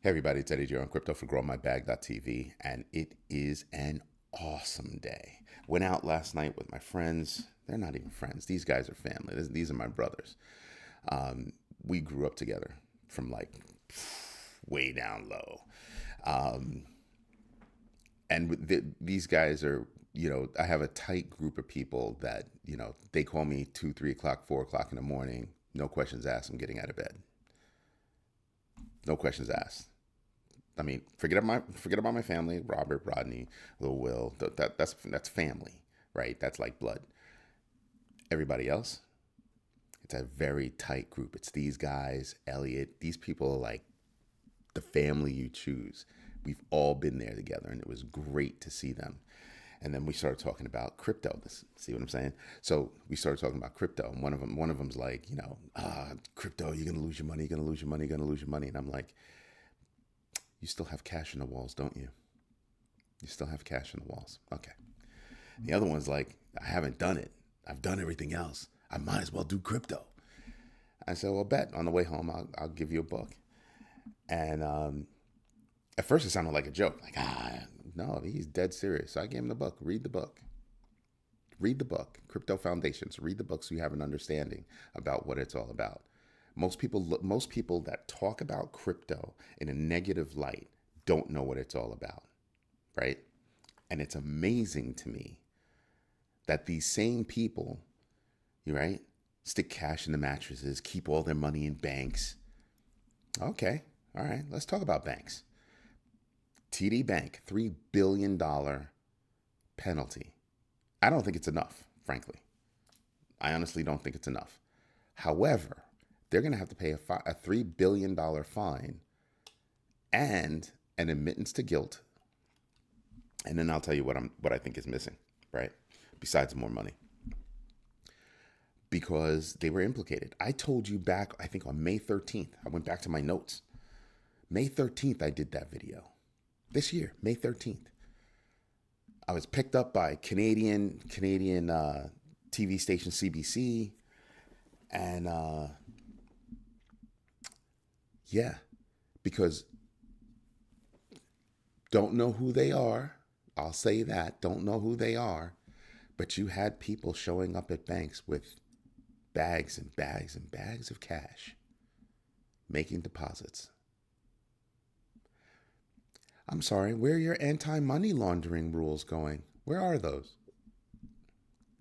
Hey everybody, it's Eddie here on Crypto for GrowMyBag.tv, and it is an awesome day. Went out last night with my friends. They're not even friends. These guys are family. These are my brothers. We grew up together from like way down low. Um, these guys are, I have a tight group of people that, they call me 2, 3 o'clock, 4 o'clock in the morning. No questions asked. I'm getting out of bed. No questions asked. I mean, forget about my family, Robert, Rodney, Lil Will. That's family, right? That's like blood. Everybody else, it's a very tight group. It's these guys, Elliot. These people are like the family you choose. We've all been there together, and it was great to see them. And then we started talking about crypto. See what I'm saying? So we started talking about crypto, and one of them's like, crypto, you're gonna lose your money, you're gonna lose your money, you're gonna lose your money. And I'm like, you still have cash in the walls, don't you? You still have cash in the walls. Okay. The other one's like, I haven't done it. I've done everything else. I might as well do crypto. I said, well, bet on the way home, I'll give you a book. And at first it sounded like a joke. Like, no, he's dead serious. So I gave him the book. Read the book. Read the book. Crypto Foundations. Read the book so you have an understanding about what it's all about. Most people that talk about crypto in a negative light don't know what it's all about, right? And it's amazing to me that these same people, you right, stick cash in the mattresses, keep all their money in banks. Okay, all right, let's talk about banks. TD Bank, $3 billion penalty. I don't think it's enough, frankly. I honestly don't think it's enough. However, they're going to have to pay a $3 billion fine and an admittance to guilt. And then I'll tell you what I think is missing, right? Besides more money. Because they were implicated. I told you back, I think on May 13th, I went back to my notes. May 13th, I did that video. This year, May 13th. I was picked up by Canadian TV station CBC. And yeah, because don't know who they are. I'll say that. Don't know who they are. But you had people showing up at banks with bags and bags and bags of cash, making deposits. I'm sorry, where are your anti-money laundering rules going? Where are those?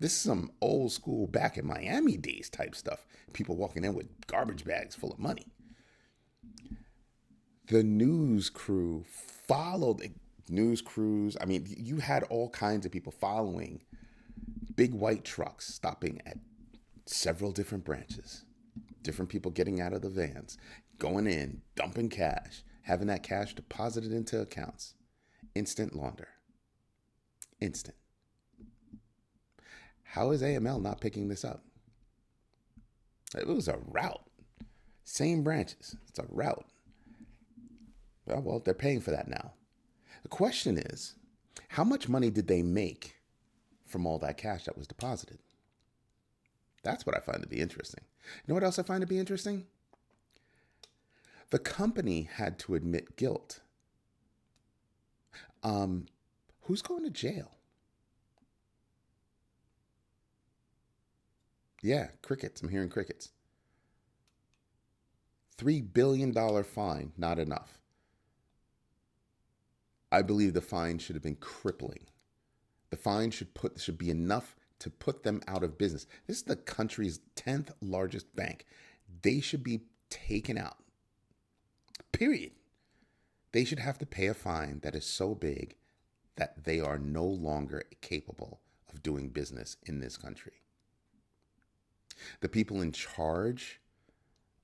This is some old school back in Miami days type stuff. People walking in with garbage bags full of money. The news crew followed news crews. I mean, you had all kinds of people following big white trucks stopping at several different branches. Different people getting out of the vans, going in, dumping cash, having that cash deposited into accounts. Instant launder. Instant. How is AML not picking this up? It was a route. Same branches. It's a route. Well, they're paying for that now. The question is, how much money did they make from all that cash that was deposited? That's what I find to be interesting. You know what else I find to be interesting? The company had to admit guilt. Who's going to jail? Yeah, crickets. I'm hearing crickets. $3 billion fine, not enough. I believe the fine should have been crippling. The fine should be enough to put them out of business. This is the country's 10th largest bank. They should be taken out. Period. They should have to pay a fine that is so big that they are no longer capable of doing business in this country. The people in charge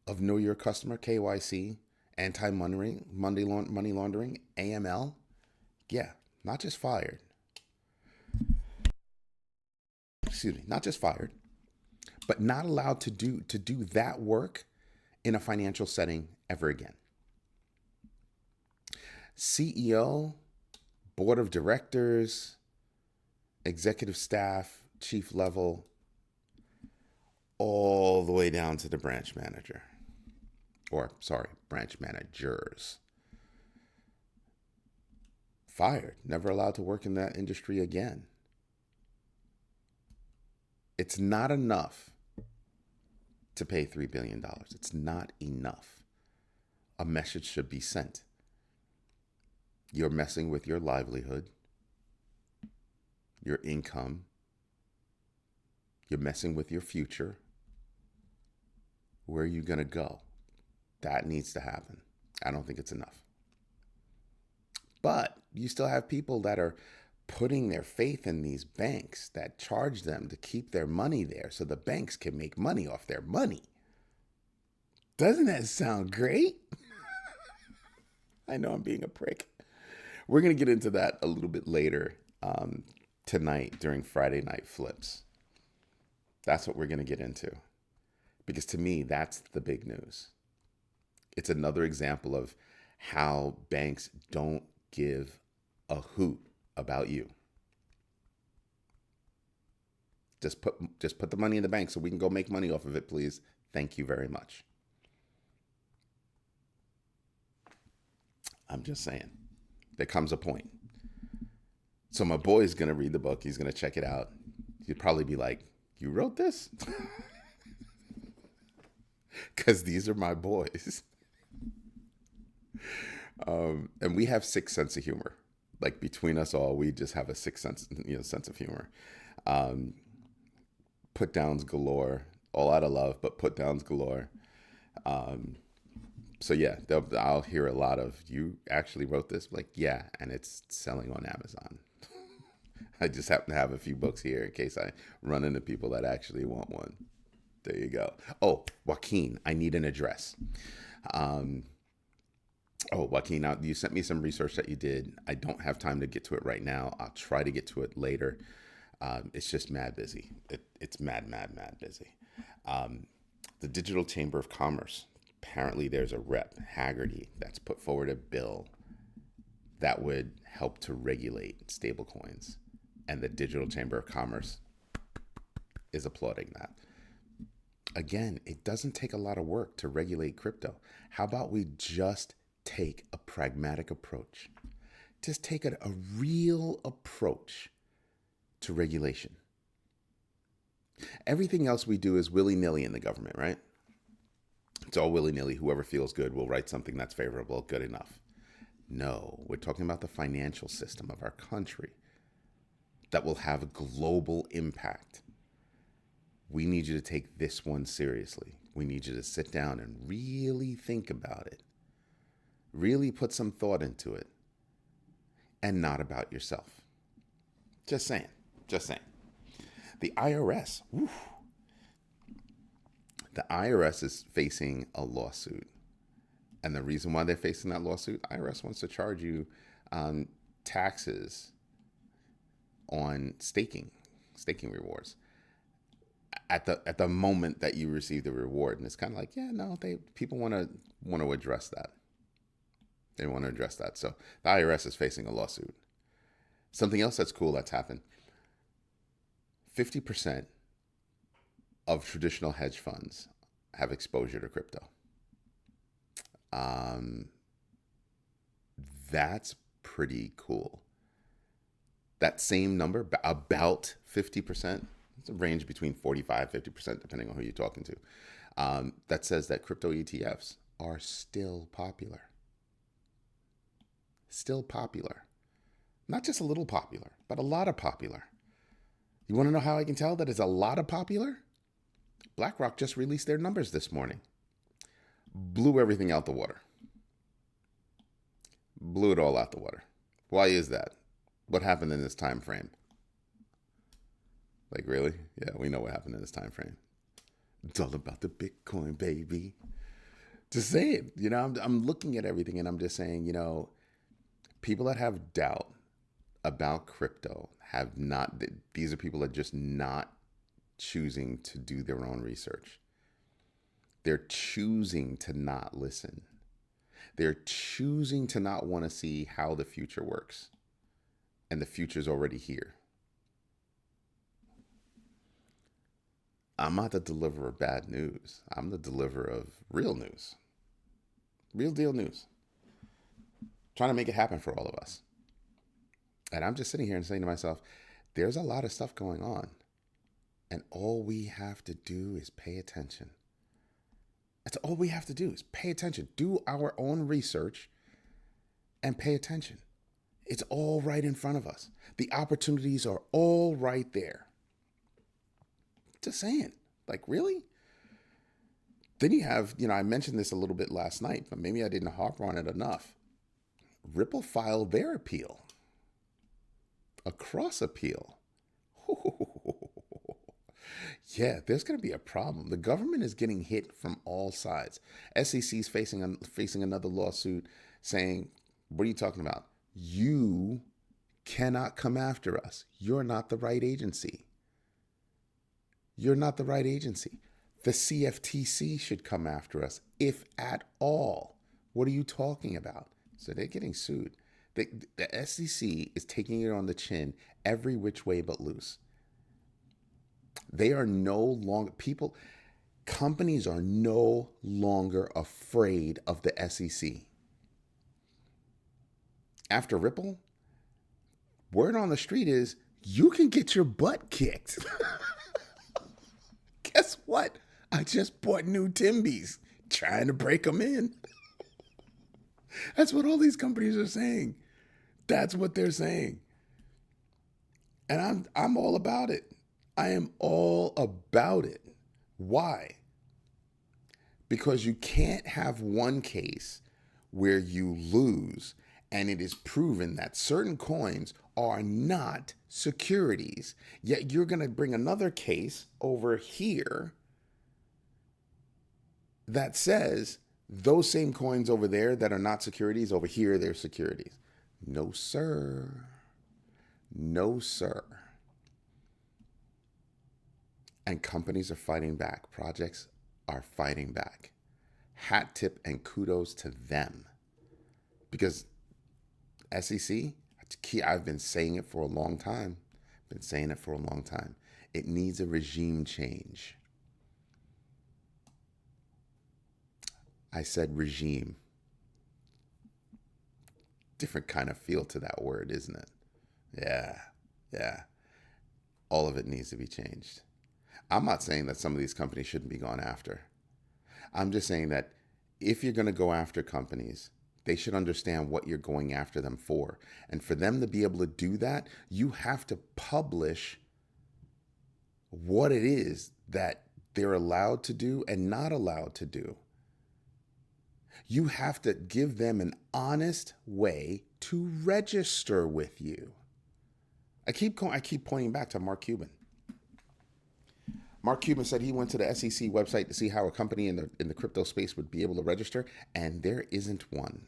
of Know Your Customer, KYC, anti-money laundering, AML, yeah, not just fired. Excuse me, not just fired, but not allowed to do that work in a financial setting ever again. CEO, board of directors, executive staff, chief level, all the way down to the branch manager. Or, sorry, branch managers. fired, never allowed to work in that industry again. It's not enough to pay $3 billion. It's not enough. A message should be sent. You're messing with your livelihood, your income. You're messing with your future. Where are you going to go? That needs to happen. I don't think it's enough. But you still have people that are putting their faith in these banks that charge them to keep their money there so the banks can make money off their money. Doesn't that sound great? I know I'm being a prick. We're going to get into that a little bit later tonight during Friday Night Flips. That's what we're going to get into. Because to me, that's the big news. It's another example of how banks don't give a hoot about you. Just put the money in the bank so we can go make money off of it, please. Thank you very much. I'm just saying. There comes a point. So my boy is going to read the book. He's going to check it out. He'd probably be like, you wrote this? Because these are my boys. And we have sixth sense of humor. Like between us all, we just have a sixth sense of humor. Put downs galore, all out of love, but put downs galore. So yeah, I'll hear a lot of, you actually wrote this? Like, yeah, and it's selling on Amazon. I just happen to have a few books here in case I run into people that actually want one. There you go. Oh, Joaquin, I need an address. Joaquin, now you sent me some research that you did. I don't have time to get to it right now. I'll try to get to it later. It's just mad busy. It's mad busy. The Digital Chamber of Commerce. Apparently there's a rep, Haggerty, that's put forward a bill that would help to regulate stablecoins. And the Digital Chamber of Commerce is applauding that. Again, it doesn't take a lot of work to regulate crypto. How about we just take a pragmatic approach? Just take a real approach to regulation. Everything else we do is willy-nilly in the government, right? It's all willy-nilly. Whoever feels good will write something that's favorable, good enough. No, we're talking about the financial system of our country that will have a global impact. We need you to take this one seriously. We need you to sit down and really think about it. Really put some thought into it. And not about yourself. Just saying. The IRS. Whew. The IRS is facing a lawsuit. And the reason why they're facing that lawsuit, IRS wants to charge you taxes on staking rewards at the moment that you receive the reward. And it's kind of like, yeah, no, people want to address that. They want to address that. So the IRS is facing a lawsuit. Something else that's cool that's happened. 50% of traditional hedge funds have exposure to crypto. That's pretty cool. That same number, about 50%, it's a range between 45, 50%, depending on who you're talking to, that says that crypto ETFs are still popular. Still popular. Not just a little popular, but a lot of popular. You want to know how I can tell that it's a lot of popular? BlackRock just released their numbers this morning. Blew everything out the water. Blew it all out the water. Why is that? What happened in this time frame? Like, really? Yeah, we know what happened in this time frame. It's all about the Bitcoin, baby. Just saying, I'm looking at everything and I'm just saying, people that have doubt about crypto have not, these are people that just not choosing to do their own research. They're choosing to not listen. They're choosing to not want to see how the future works. And the future's already here. I'm not the deliverer of bad news. I'm the deliverer of real news. Real deal news. Trying to make it happen for all of us. And I'm just sitting here and saying to myself, there's a lot of stuff going on. And all we have to do is pay attention. That's all we have to do is pay attention. Do our own research and pay attention. It's all right in front of us. The opportunities are all right there. Just saying. Like, really? Then you have, I mentioned this a little bit last night, but maybe I didn't harp on it enough. Ripple filed their appeal. A cross appeal. Yeah, there's going to be a problem. The government is getting hit from all sides. SEC is facing another lawsuit saying, what are you talking about? You cannot come after us. You're not the right agency. You're not the right agency. The CFTC should come after us, if at all. What are you talking about? So they're getting sued. The SEC is taking it on the chin every which way but loose. They are no longer, companies are no longer afraid of the SEC. After Ripple, word on the street is you can get your butt kicked. Guess what? I just bought new Timbies, trying to break them in. That's what all these companies are saying. That's what they're saying. And I'm all about it. I am all about it. Why? Because you can't have one case where you lose and it is proven that certain coins are not securities. Yet you're going to bring another case over here that says those same coins over there that are not securities, over here, they're securities. No, sir. No, sir. And companies are fighting back. Projects are fighting back. Hat tip and kudos to them. Because SEC, I've been saying it for a long time. It needs a regime change. I said regime. Different kind of feel to that word, isn't it? Yeah. All of it needs to be changed. I'm not saying that some of these companies shouldn't be gone after. I'm just saying that if you're going to go after companies, they should understand what you're going after them for. And for them to be able to do that, you have to publish what it is that they're allowed to do and not allowed to do. You have to give them an honest way to register with you. I keep pointing back to Mark Cuban. Mark Cuban said he went to the SEC website to see how a company in the crypto space would be able to register, and there isn't one.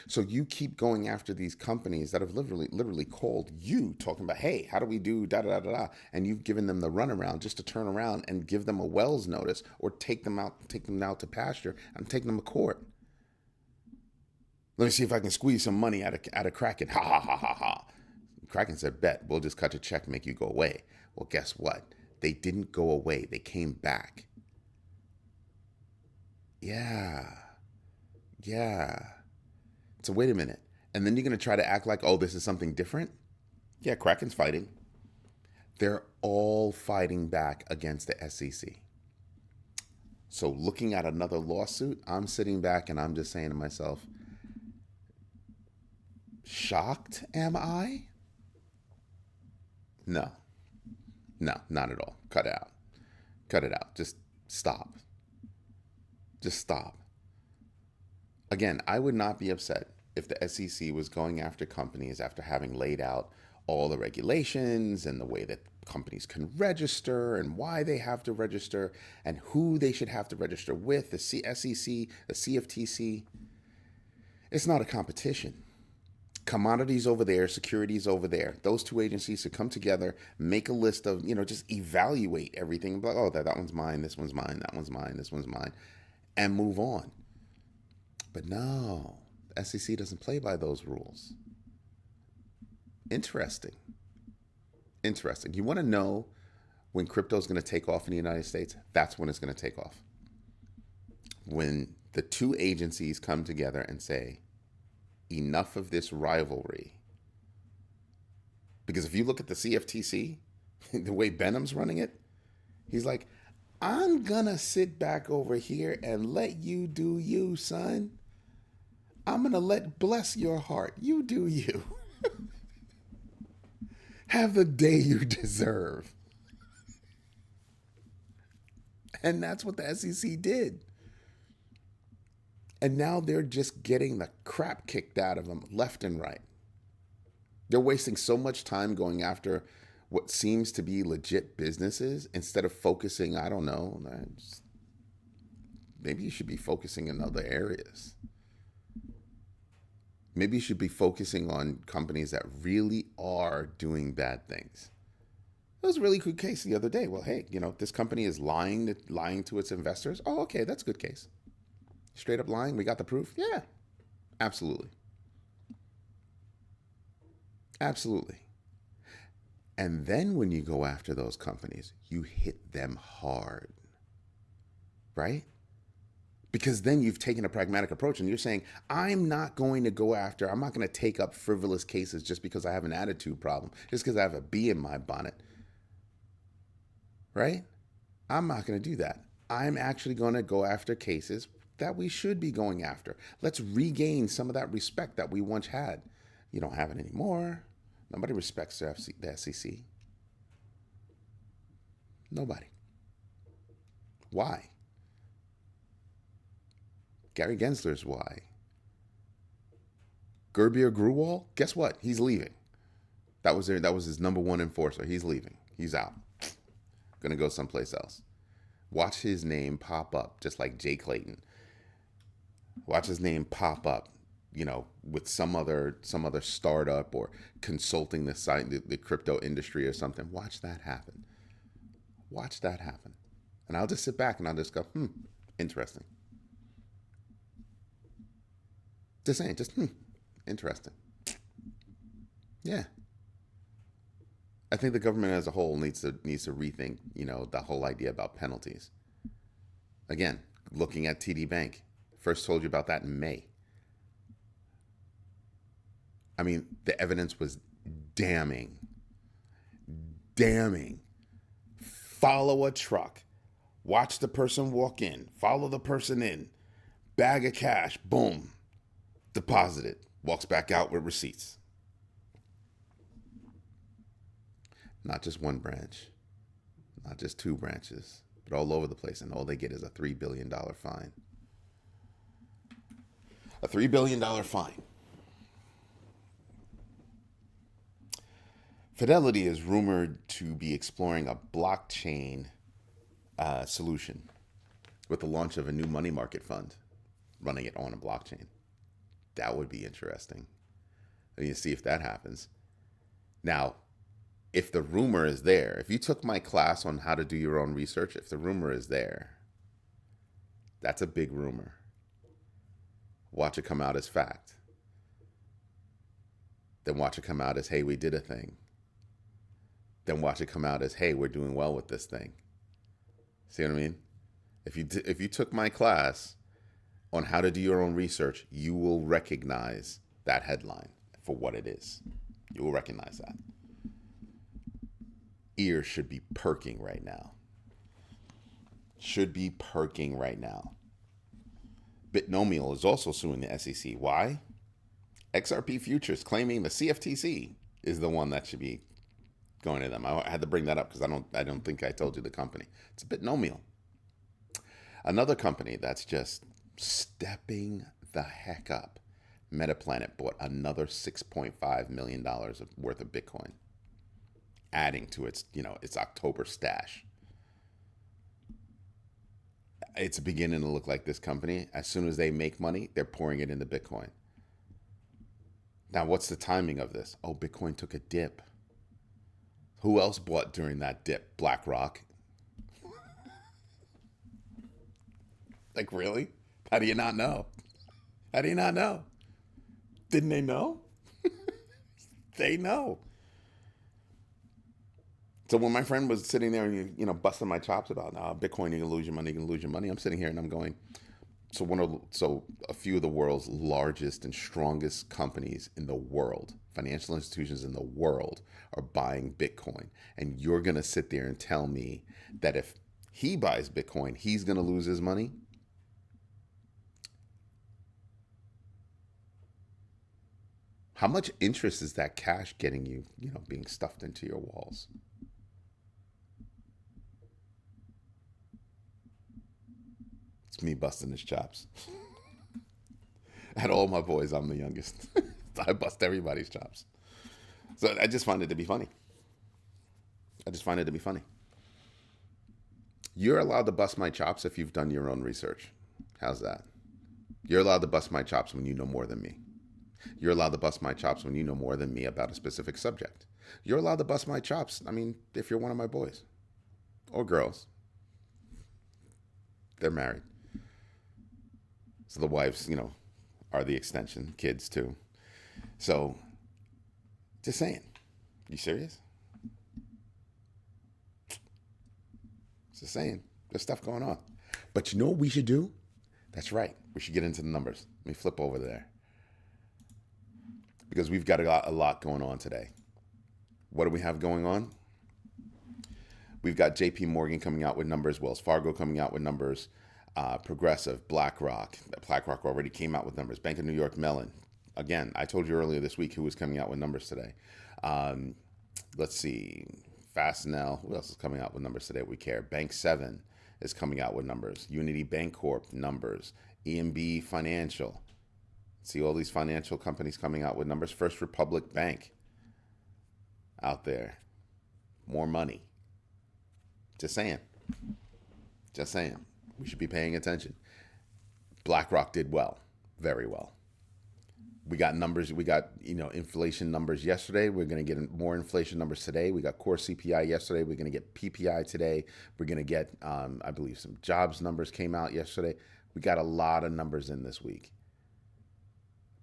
So you keep going after these companies that have literally called you, talking about, hey, how do we do da da da da, and you've given them the runaround just to turn around and give them a Wells notice or take them out to pasture and take them to court. Let me see if I can squeeze some money out of Kraken. Ha ha ha ha ha. Kraken said, bet, we'll just cut your check, make you go away. Well, guess what? They didn't go away. They came back. Yeah. So wait a minute. And then you're going to try to act like, oh, this is something different? Yeah, Kraken's fighting. They're all fighting back against the SEC. So looking at another lawsuit, I'm sitting back and I'm just saying to myself, shocked am I? No, not at all. Cut it out. Just stop. Again, I would not be upset if the SEC was going after companies after having laid out all the regulations and the way that companies can register and why they have to register and who they should have to register with, the SEC, the CFTC. It's not a competition. Commodities over there, securities over there. Those two agencies should come together, make a list of, just evaluate everything. Like, oh, that one's mine, this one's mine, that one's mine, this one's mine, and move on. But no, the SEC doesn't play by those rules. Interesting. You want to know when crypto is going to take off in the United States? That's when it's going to take off. When the two agencies come together and say, enough of this rivalry. Because if you look at the CFTC, the way Benham's running it, he's like, I'm gonna sit back over here and let you do you, son. I'm gonna bless your heart. You do you. Have the day you deserve. And that's what the SEC did. And now they're just getting the crap kicked out of them left and right. They're wasting so much time going after what seems to be legit businesses instead of focusing, I don't know, maybe you should be focusing in other areas. Maybe you should be focusing on companies that really are doing bad things. It was a really good case the other day. Well, hey, this company is lying to its investors. Oh, okay, that's a good case. Straight up lying. We got the proof. Yeah, absolutely. Absolutely. And then when you go after those companies, you hit them hard, right? Because then you've taken a pragmatic approach and you're saying, I'm not going to take up frivolous cases just because I have an attitude problem, just because I have a bee in my bonnet, right? I'm not going to do that. I'm actually going to go after cases that we should be going after. Let's regain some of that respect that we once had. You don't have it anymore. Nobody respects the SEC. Nobody. Why? Gary Gensler's why. Gerbier Gruwall, guess what? He's leaving. That was his number one enforcer. He's leaving. He's out. Gonna go someplace else. Watch his name pop up, just like Jay Clayton. Watch his name pop up, with some other startup or consulting the crypto industry or something. Watch that happen. Watch that happen. And I'll just sit back and I'll just go, interesting. Just saying, interesting. Yeah. I think the government as a whole needs to rethink, the whole idea about penalties. Again, looking at TD Bank. First told you about that in May. I mean, the evidence was damning. Damning. Follow a truck. Watch the person walk in. Follow the person in. Bag of cash. Boom. Deposited. Walks back out with receipts. Not just one branch. Not just two branches. But all over the place. And all they get is a $3 billion fine. A $3 billion fine. Fidelity is rumored to be exploring a blockchain solution with the launch of a new money market fund, running it on a blockchain. That would be interesting. I mean, see if that happens. Now, if the rumor is there, if you took my class on how to do your own research, if the rumor is there, that's a big rumor. Watch it come out as fact. Then watch it come out as, hey, we did a thing. Then watch it come out as, hey, we're doing well with this thing. See what I mean? If you took my class on how to do your own research, you will recognize that headline for what it is. You will recognize that. Ears should be perking right now. Should be perking right now. Bitnomial is also suing the SEC. Why? XRP futures claiming the CFTC is the one that should be going to them. I had to bring that up because I don't think I told you the company. It's Bitnomial. Another company that's just stepping the heck up. Metaplanet bought another $6.5 million worth of Bitcoin, adding to its October stash. It's beginning to look like this company, as soon as they make money, they're pouring it into Bitcoin. Now, what's the timing of this? Oh, Bitcoin took a dip. Who else bought during that dip? BlackRock. Like, really? How do you not know? How do you not know? Didn't they know? They know. So when my friend was sitting there and busting my chops about, Bitcoin, you're gonna lose your money, I'm sitting here and I'm going, So a few of the world's largest and strongest companies in the world, financial institutions in the world, are buying Bitcoin. And you're going to sit there and tell me that if he buys Bitcoin, he's going to lose his money? How much interest is that cash getting you, being stuffed into your walls? It's me busting his chops. At all my boys, I'm the youngest. I bust everybody's chops. So I just find it to be funny. I just find it to be funny. You're allowed to bust my chops if you've done your own research. How's that? You're allowed to bust my chops when you know more than me. You're allowed to bust my chops when you know more than me about a specific subject. You're allowed to bust my chops, if you're one of my boys or girls. They're married. So the wives, are the extension, kids too. So, just saying. You serious? Just saying. There's stuff going on. But you know what we should do? That's right. We should get into the numbers. Let me flip over there. Because we've got a lot going on today. What do we have going on? We've got JP Morgan coming out with numbers, Wells Fargo coming out with numbers, Progressive, BlackRock. BlackRock already came out with numbers. Bank of New York Mellon. Again, I told you earlier this week who was coming out with numbers today. Let's see. Fastenal. Who else is coming out with numbers today? We care. Bank 7 is coming out with numbers. Unity Bancorp numbers. EMB Financial. See all these financial companies coming out with numbers. First Republic Bank out there. More money. Just saying. Just saying. We should be paying attention. BlackRock did well. Very well. We got numbers. We got, inflation numbers yesterday. We're going to get more inflation numbers today. We got core CPI yesterday. We're going to get PPI today. We're going to get, I believe, some jobs numbers came out yesterday. We got a lot of numbers in this week.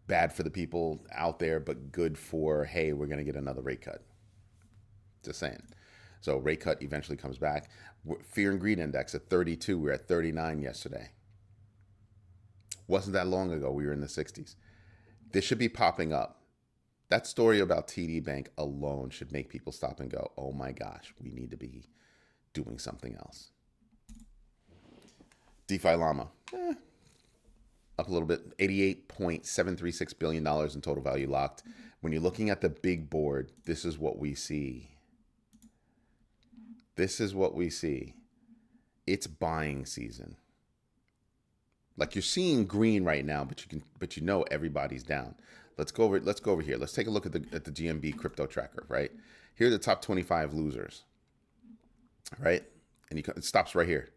Bad for the people out there, but good for, hey, we're going to get another rate cut. Just saying. So rate cut eventually comes back. Fear and greed index at 32. We were at 39 yesterday. Wasn't that long ago. We were in the 60s. This should be popping up. That story about TD Bank alone should make people stop and go, oh my gosh, we need to be doing something else. DeFi Llama, up a little bit, $88.736 billion in total value locked. When you're looking at the big board, this is what we see. This is what we see. It's buying season. Like you're seeing green right now, but you know everybody's down. Let's go over here. Let's take a look at the GMB crypto tracker, right? Here are the top 25 losers. Right? And it stops right here.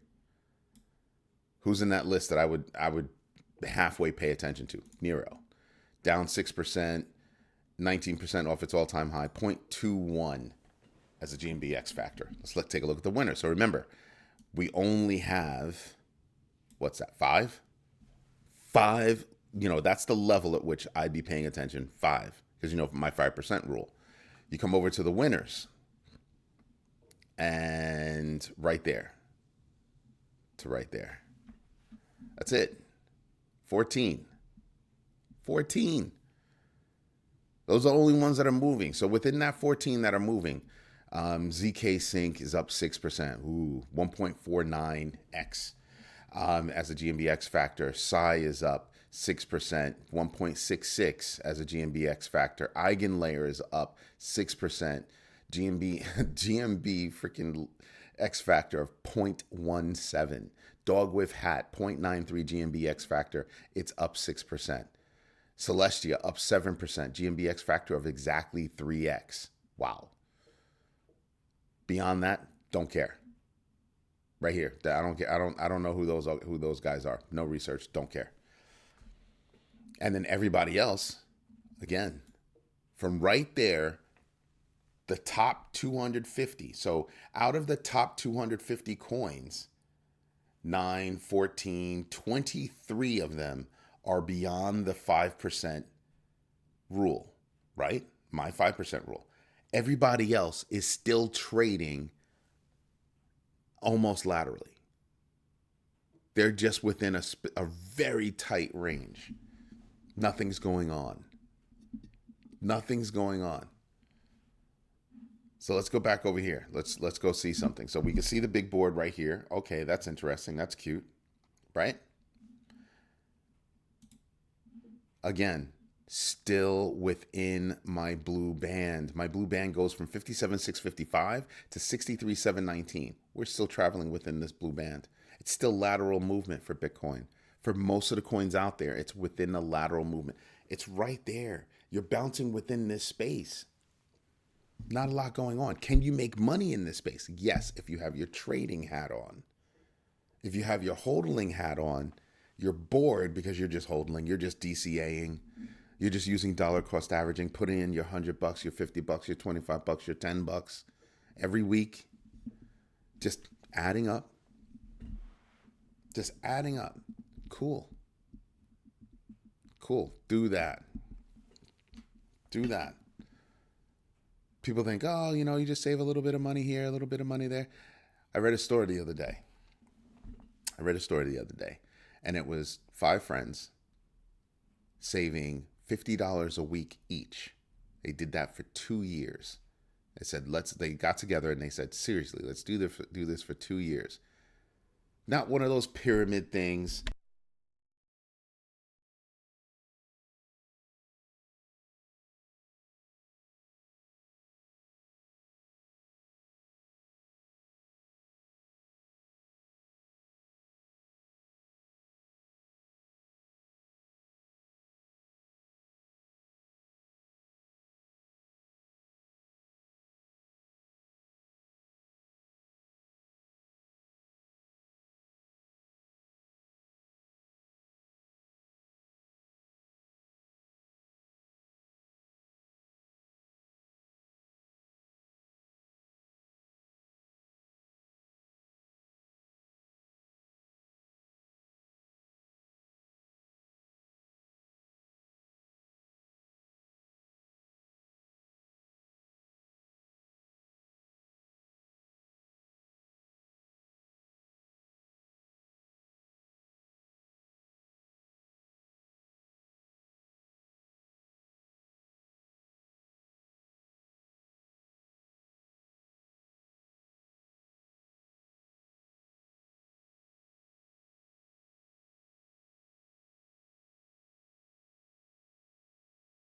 Who's in that list that I would halfway pay attention to? Nero. Down 6%, 19% off its all-time high, 0.21 as a GMB X factor. Let's take a look at the winner. So remember, we only have, what's that, 5? 5, that's the level at which I'd be paying attention, 5. Because, my 5% rule. You come over to the winners. And right there. To right there. That's it. 14. 14. Those are the only ones that are moving. So within that 14 that are moving, ZK Sync is up 6%. Ooh, 1.49x. As a GMBX factor. Psi is up 6%, 1.66 as a GMBX factor. Eigenlayer is up 6%. GMB freaking X factor of 0.17. Dog with Hat, 0.93 GMBX factor. It's up 6%. Celestia up 7%. GMBX factor of exactly 3x. Wow. Beyond that, don't care. Right here. I don't care. I don't know who those guys are. No research. Don't care. And then everybody else, again, from right there, the top 250. So out of the top 250 coins, 9, 14, 23 of them are beyond the 5% rule, right? My 5% rule. Everybody else is still trading almost laterally. They're just within a very tight range. Nothing's going on. Nothing's going on. So let's go back over here. Let's go see something. So we can see the big board right here. Okay, that's interesting. That's cute, right? Again, still within my blue band. My blue band goes from 57,655 to 63,719. We're still traveling within this blue band. It's still lateral movement for Bitcoin. For most of the coins out there, it's within the lateral movement. It's right there. You're bouncing within this space. Not a lot going on. Can you make money in this space? Yes, if you have your trading hat on. If you have your hodling hat on, you're bored because you're just hodling. You're just DCAing. You're just using dollar cost averaging, putting in your $100, your $50, your $25, your $10 every week. Just adding up. Just adding up. Cool. Cool. Do that. Do that. People think, oh, you just save a little bit of money here, a little bit of money there. I read a story the other day. And it was 5 friends saving $50 a week each. They did that for 2 years. They got together and they said, seriously, let's do this for 2 years. Not one of those pyramid things.